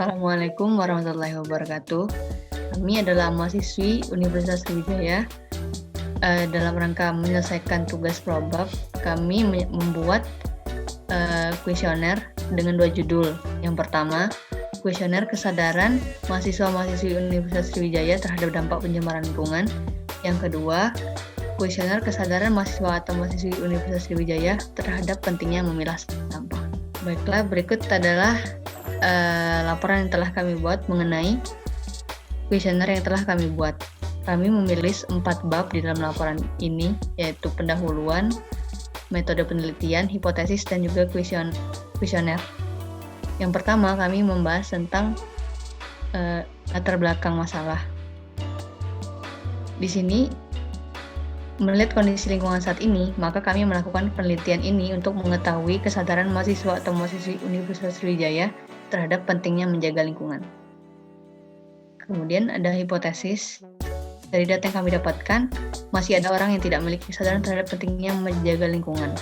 Assalamualaikum warahmatullahi wabarakatuh. Kami adalah mahasiswi Universitas Sriwijaya. Dalam rangka menyelesaikan tugas probab, kami membuat kuesioner dengan 2 judul. Yang pertama, kuesioner kesadaran mahasiswa-mahasiswi Universitas Sriwijaya terhadap dampak pencemaran lingkungan. Yang kedua, kuesioner kesadaran mahasiswa atau mahasiswi Universitas Sriwijaya terhadap pentingnya memilah sampah. Baiklah, berikut adalah laporan yang telah kami buat mengenai kuesioner yang telah kami buat. Kami memilih 4 bab di dalam laporan ini, yaitu pendahuluan, metode penelitian, hipotesis, dan juga kuesioner. Yang pertama, kami membahas tentang latar belakang masalah. Di sini, melihat kondisi lingkungan saat ini, maka kami melakukan penelitian ini untuk mengetahui kesadaran mahasiswa atau mahasiswi Universitas Sriwijaya terhadap pentingnya menjaga lingkungan. Kemudian ada hipotesis. Dari data yang kami dapatkan, masih ada orang yang tidak memiliki kesadaran terhadap pentingnya menjaga lingkungan.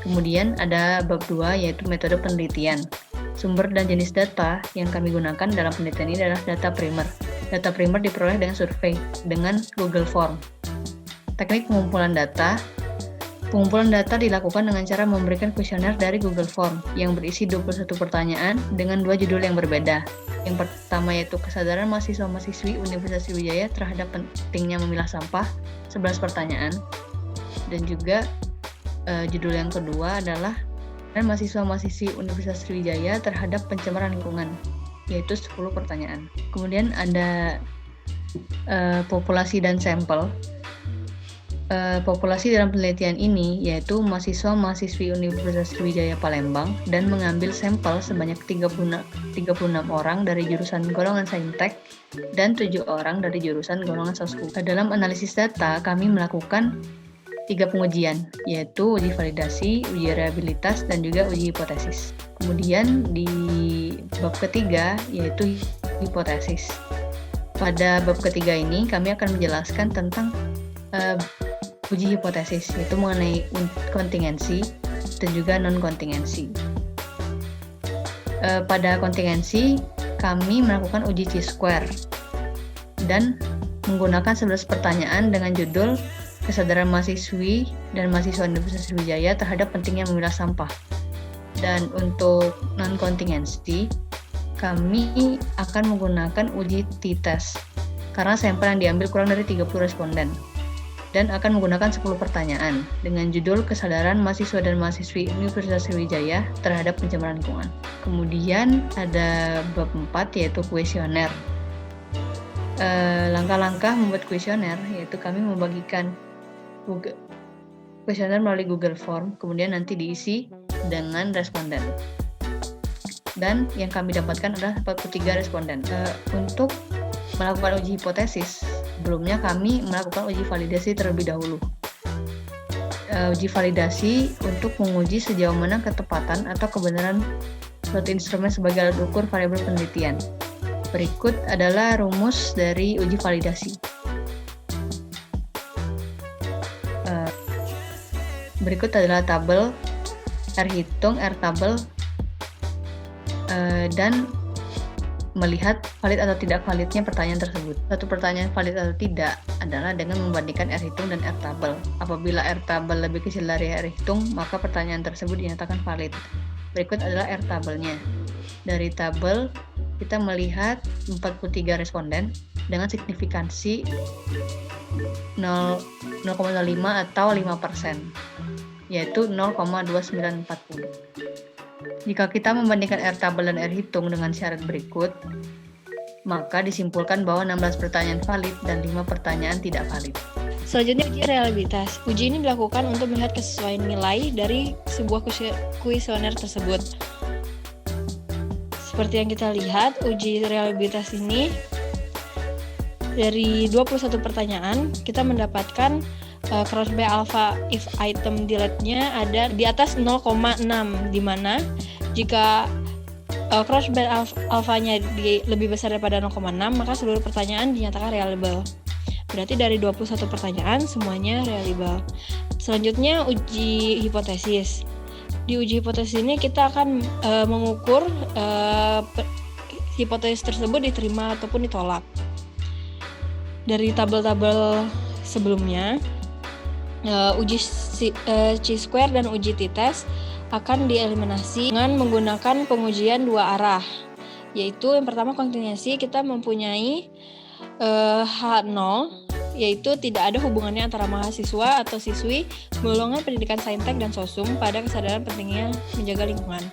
Kemudian ada bab 2, yaitu metode penelitian. Sumber dan jenis data yang kami gunakan dalam penelitian ini adalah data primer. Data primer diperoleh dengan survei dengan Google Form. Teknik pengumpulan data. Pengumpulan data dilakukan dengan cara memberikan kuesioner dari Google Form yang berisi 21 pertanyaan dengan 2 judul yang berbeda. Yang pertama yaitu kesadaran mahasiswa-mahasiswi Universitas Sriwijaya terhadap pentingnya memilah sampah, 11 pertanyaan. Dan juga judul yang kedua adalah mahasiswa-mahasiswi Universitas Sriwijaya terhadap pencemaran lingkungan, yaitu 10 pertanyaan. Kemudian ada populasi dan sampel. Populasi dalam penelitian ini yaitu mahasiswa-mahasiswi Universitas Sriwijaya Palembang dan mengambil sampel sebanyak 36 orang dari jurusan golongan Saintek dan 7 orang dari jurusan golongan Sosku. Dalam analisis data, kami melakukan 3 pengujian, yaitu uji validasi, uji reliabilitas, dan juga uji hipotesis. Kemudian di bab ketiga yaitu hipotesis. Pada bab ketiga ini kami akan menjelaskan tentang uji hipotesis, yaitu mengenai kontingensi dan juga non-kontingensi. Pada kontingensi, kami melakukan uji Chi-square dan menggunakan 11 pertanyaan dengan judul kesadaran mahasiswi dan mahasiswa Universitas Sriwijaya terhadap pentingnya memilah sampah. Dan untuk non-kontingensi, kami akan menggunakan uji T-test karena sampel yang diambil kurang dari 30 responden. Dan akan menggunakan 10 pertanyaan dengan judul kesadaran mahasiswa dan mahasiswi Universitas Sriwijaya terhadap pencemaran lingkungan. Kemudian ada bab 4 yaitu kuesioner. Langkah-langkah membuat kuesioner yaitu kami membagikan kuesioner melalui Google Form, kemudian nanti diisi dengan responden. Dan yang kami dapatkan adalah 43 responden. Untuk melakukan uji hipotesis, sebelumnya kami melakukan uji validasi terlebih dahulu. Uji validasi untuk menguji sejauh mana ketepatan atau kebenaran suatu instrumen sebagai alat ukur variabel penelitian. Berikut adalah rumus dari uji validasi. Berikut adalah tabel R hitung, R tabel, dan melihat valid atau tidak validnya pertanyaan tersebut. Satu pertanyaan valid atau tidak adalah dengan membandingkan R hitung dan R tabel. Apabila R tabel lebih kecil dari R hitung, maka pertanyaan tersebut dinyatakan valid. Berikut adalah R tabelnya. Dari tabel, kita melihat 43 responden dengan signifikansi 0,05 atau 5%, yaitu 0,2940. Jika kita membandingkan R tabel dan R hitung dengan syarat berikut, maka disimpulkan bahwa 16 pertanyaan valid dan 5 pertanyaan tidak valid. Selanjutnya uji reliabilitas. Uji ini dilakukan untuk melihat kesesuaian nilai dari sebuah kuesioner tersebut. Seperti yang kita lihat, uji reliabilitas ini dari 21 pertanyaan, kita mendapatkan cross-by alpha if item delete-nya ada di atas 0,6, di mana jika cross-by alpha-nya lebih besar daripada 0,6, maka seluruh pertanyaan dinyatakan reliable. Berarti dari 21 pertanyaan semuanya reliable. Selanjutnya uji hipotesis. Di uji hipotesis ini kita akan mengukur hipotesis tersebut diterima ataupun ditolak. Dari tabel-tabel sebelumnya, uji chi-square dan uji t-test akan dieliminasi dengan menggunakan pengujian dua arah, yaitu yang pertama kontingensi, kita mempunyai H0, yaitu tidak ada hubungannya antara mahasiswa atau siswi golongan pendidikan saintek dan sosum pada kesadaran pentingnya menjaga lingkungan.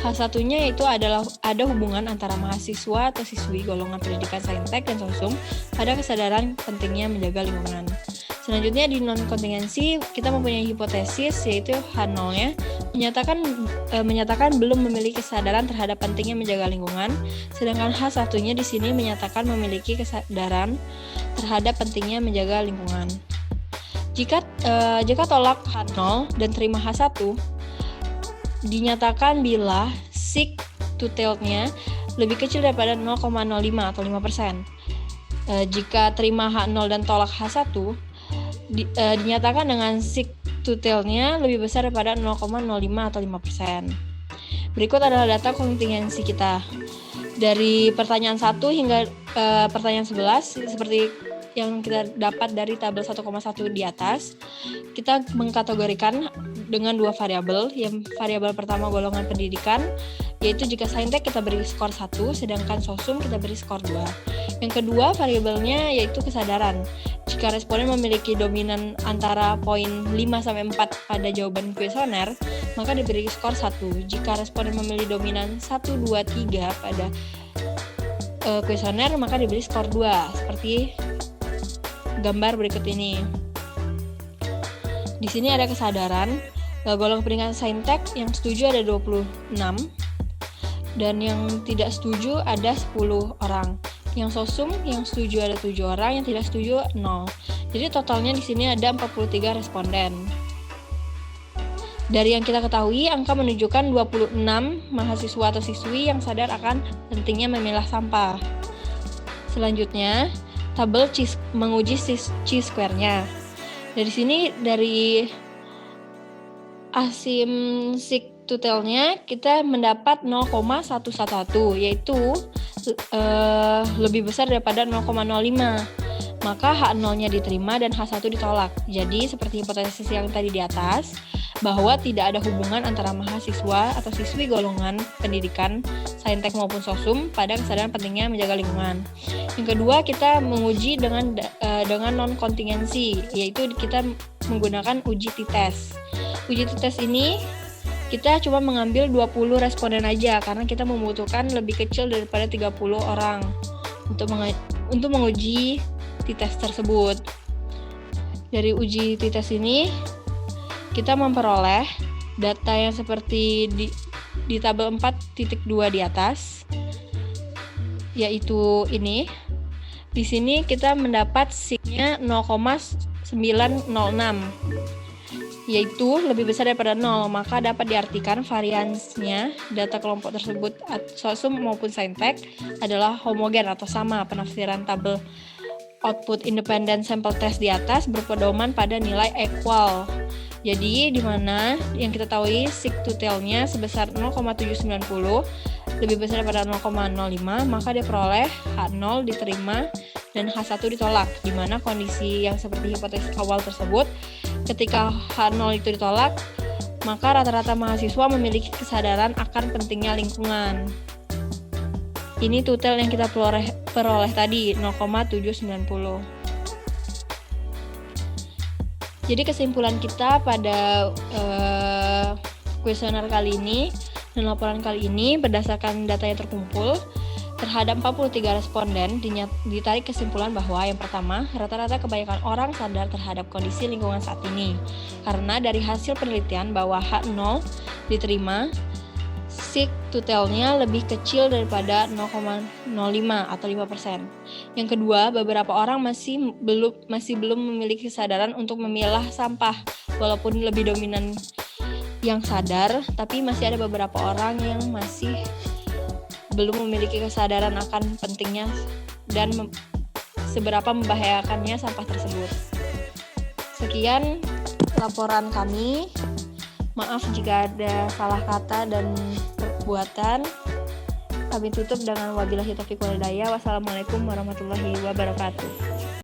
H1-nya yaitu adalah ada hubungan antara mahasiswa atau siswi golongan pendidikan saintek dan sosum pada kesadaran pentingnya menjaga lingkungan. Selanjutnya di non-kontingensi kita mempunyai hipotesis, yaitu H0-nya menyatakan belum memiliki kesadaran terhadap pentingnya menjaga lingkungan, sedangkan H1-nya di sini menyatakan memiliki kesadaran terhadap pentingnya menjaga lingkungan. Jika tolak H0 dan terima H1, dinyatakan bila seek to tell-nya lebih kecil daripada 0,05 atau 5%. Jika terima H0 dan tolak H1, dinyatakan dengan seek to tell-nya lebih besar daripada 0,05 atau 5%. Berikut adalah data kontingensi kita. Dari pertanyaan 1 hingga pertanyaan 11, seperti yang kita dapat dari tabel 1,1 di atas, kita mengkategorikan dengan dua variabel. Yang variabel pertama golongan pendidikan, yaitu jika saintek kita beri skor 1, sedangkan sosum kita beri skor 2. Yang kedua variabelnya yaitu kesadaran. Jika responden memiliki dominan antara poin 5-4 pada jawaban kuesioner, maka diberi skor 1. Jika responden memiliki dominan 1, 2, 3 pada kuesioner, maka diberi skor 2, seperti gambar berikut ini. Di sini ada kesadaran, golongan pendidikan saintek yang setuju ada 26 dan yang tidak setuju ada 10 orang. Yang sosum yang setuju ada 7 orang, yang tidak setuju 0. Jadi totalnya di sini ada 43 responden. Dari yang kita ketahui, angka menunjukkan 26 mahasiswa atau siswi yang sadar akan pentingnya memilah sampah. Selanjutnya, tabel menguji chi-square-nya. Dari sini, dari asim seek to tell-nya kita mendapat 0,111, yaitu lebih besar daripada 0,05. Maka H0-nya diterima dan H1 ditolak. Jadi seperti hipotesis yang tadi di atas, bahwa tidak ada hubungan antara mahasiswa atau siswi golongan pendidikan saintek maupun sosum pada kesadaran pentingnya menjaga lingkungan. Yang kedua, kita menguji dengan non-kontingensi, yaitu kita menggunakan uji t-test. Uji t-test ini kita cuma mengambil 20 responden aja karena kita membutuhkan lebih kecil daripada 30 orang untuk menguji t-test tersebut. Dari uji t-test ini kita memperoleh data yang seperti di tabel 4.2 di atas, yaitu ini. Di sini kita mendapat seek-nya 0,906, yaitu lebih besar daripada 0, maka dapat diartikan variansnya data kelompok tersebut sosum maupun saintek adalah homogen atau sama. Penafsiran tabel output independent sample test di atas berpedoman pada nilai equal. Jadi di mana yang kita tahu seek to tell-nya sebesar 0,790 lebih besar daripada 0,05, maka diperoleh H0 diterima dan H1 ditolak. Di mana kondisi yang seperti hipotesis awal tersebut, ketika H0 itu ditolak, maka rata-rata mahasiswa memiliki kesadaran akan pentingnya lingkungan. Ini total yang kita peroleh tadi 0,790. Jadi kesimpulan kita pada kuesioner kali ini dan laporan kali ini berdasarkan data yang terkumpul terhadap 43 responden ditarik kesimpulan bahwa yang pertama, rata-rata kebanyakan orang sadar terhadap kondisi lingkungan saat ini. Karena dari hasil penelitian bahwa H0 diterima, seek to tell-nya lebih kecil daripada 0,05 atau 5%. Yang kedua, beberapa orang masih belum memiliki kesadaran untuk memilah sampah, walaupun lebih dominan yang sadar, tapi masih ada beberapa orang yang masih belum memiliki kesadaran akan pentingnya dan seberapa membahayakannya sampah tersebut. Sekian laporan kami. Maaf jika ada salah kata dan perbuatan. kami tutup dengan wabillahi taufiq wal hidayah. Wassalamualaikum warahmatullahi wabarakatuh.